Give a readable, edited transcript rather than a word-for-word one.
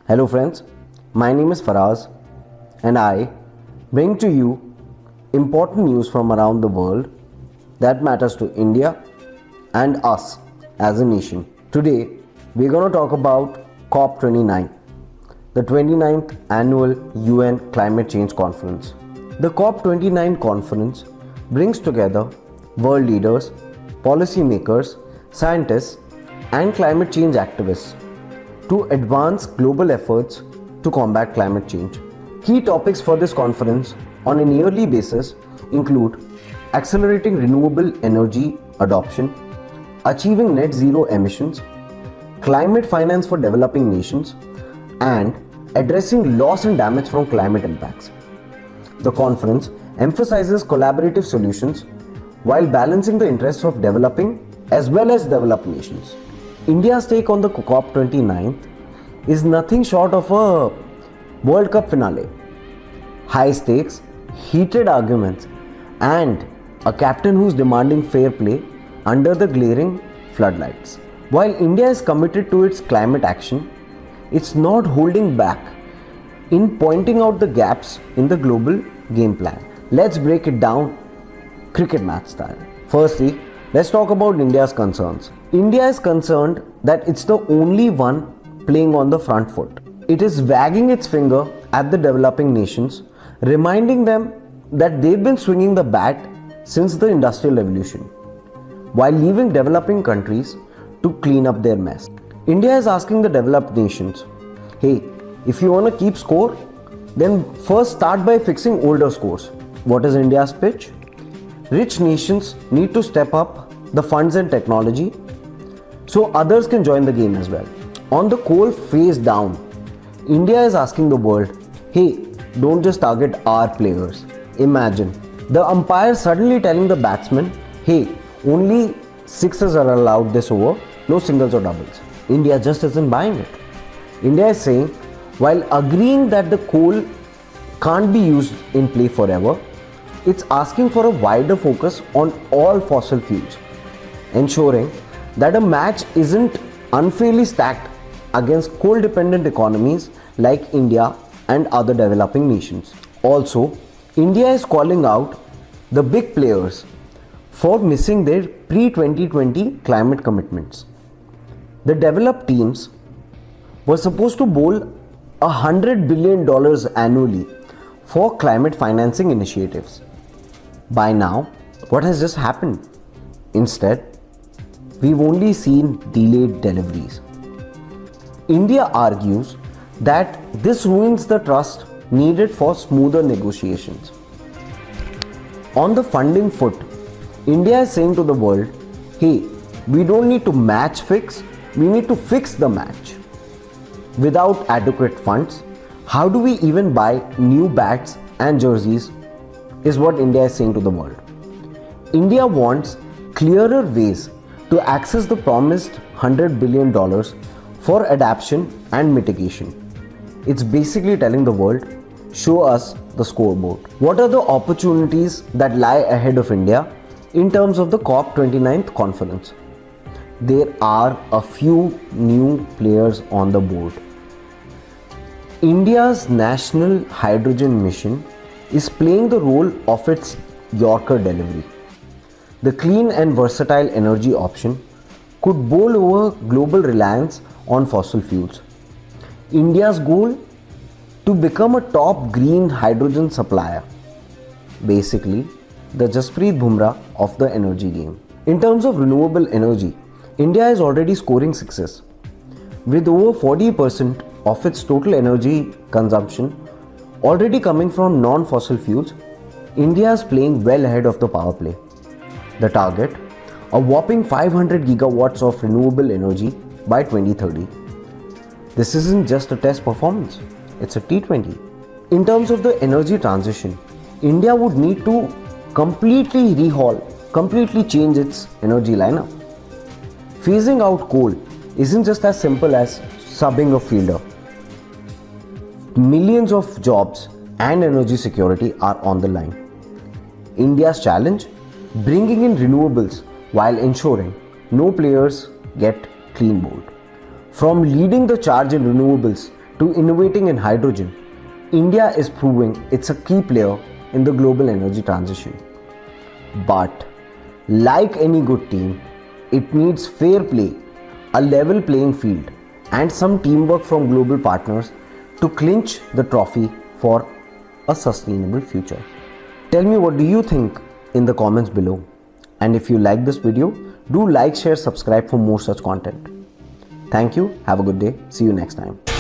Hello friends, my name is Faraz and I bring to you important news from around the world that matters to India and us as a nation. Today we're going to talk about COP29, the 29th annual UN Climate Change Conference. The COP29 conference brings together world leaders, policymakers, scientists and climate change activists to advance global efforts to combat climate change. Key topics for this conference on a yearly basis include accelerating renewable energy adoption, achieving net zero emissions, climate finance for developing nations, and addressing loss and damage from climate impacts. The conference emphasizes collaborative solutions while balancing the interests of developing as well as developed nations. India's take on the COP29 is nothing short of a World Cup finale. High stakes, heated arguments, and a captain who's demanding fair play under the glaring floodlights. While India is committed to its climate action, it's not holding back in pointing out the gaps in the global game plan. Let's break it down cricket match style. Firstly, let's talk about India's concerns. India is concerned that it's the only one playing on the front foot. It is wagging its finger at the developing nations, reminding them that they've been swinging the bat since the Industrial Revolution, while leaving developing countries to clean up their mess. India is asking the developed nations, hey, if you want to keep score, then first start by fixing older scores. What is India's pitch? Rich nations need to step up the funds and technology so others can join the game as well. On the coal phase down, India is asking the world, hey, don't just target our players. Imagine the umpire suddenly telling the batsman, hey, only sixes are allowed this over, no singles or doubles. India just isn't buying it. India is saying, while agreeing that the coal can't be used in play forever, it's asking for a wider focus on all fossil fuels, ensuring that a match isn't unfairly stacked against coal-dependent economies like India and other developing nations. Also, India is calling out the big players for missing their pre-2020 climate commitments. The developed teams were supposed to bowl $100 billion annually for climate financing initiatives. By now, what has just happened? Instead, we've only seen delayed deliveries. India argues that this ruins the trust needed for smoother negotiations. On the funding foot, India is saying to the world, hey, we don't need to match fix, we need to fix the match. Without adequate funds, how do we even buy new bats and jerseys is what India is saying to the world. India wants clearer ways to access the promised $100 billion for adaptation and mitigation. It's basically telling the world, show us the scoreboard. What are the opportunities that lie ahead of India in terms of the COP29th conference? There are a few new players on the board. India's National Hydrogen Mission is playing the role of its Yorker delivery. The clean and versatile energy option could bowl over global reliance on fossil fuels. India's goal to become a top green hydrogen supplier. Basically, the Jasprit Bumrah of the energy game. In terms of renewable energy, India is already scoring success. With over 40% of its total energy consumption already coming from non-fossil fuels, India is playing well ahead of the power play. The target, a whopping 500 gigawatts of renewable energy by 2030. This isn't just a test performance, it's a T20. In terms of the energy transition, India would need to completely change its energy lineup. Phasing out coal isn't just as simple as subbing a fielder. Millions of jobs and energy security are on the line. India's challenge? Bringing in renewables while ensuring no players get clean bowled. From leading the charge in renewables to innovating in hydrogen, India is proving it's a key player in the global energy transition. But like any good team, it needs fair play, a level playing field, and some teamwork from global partners to clinch the trophy for a sustainable future. Tell me, what do you think in the comments below? And if you like this video, do like, share, subscribe for more such content. Thank you. Have a good day. See you next time.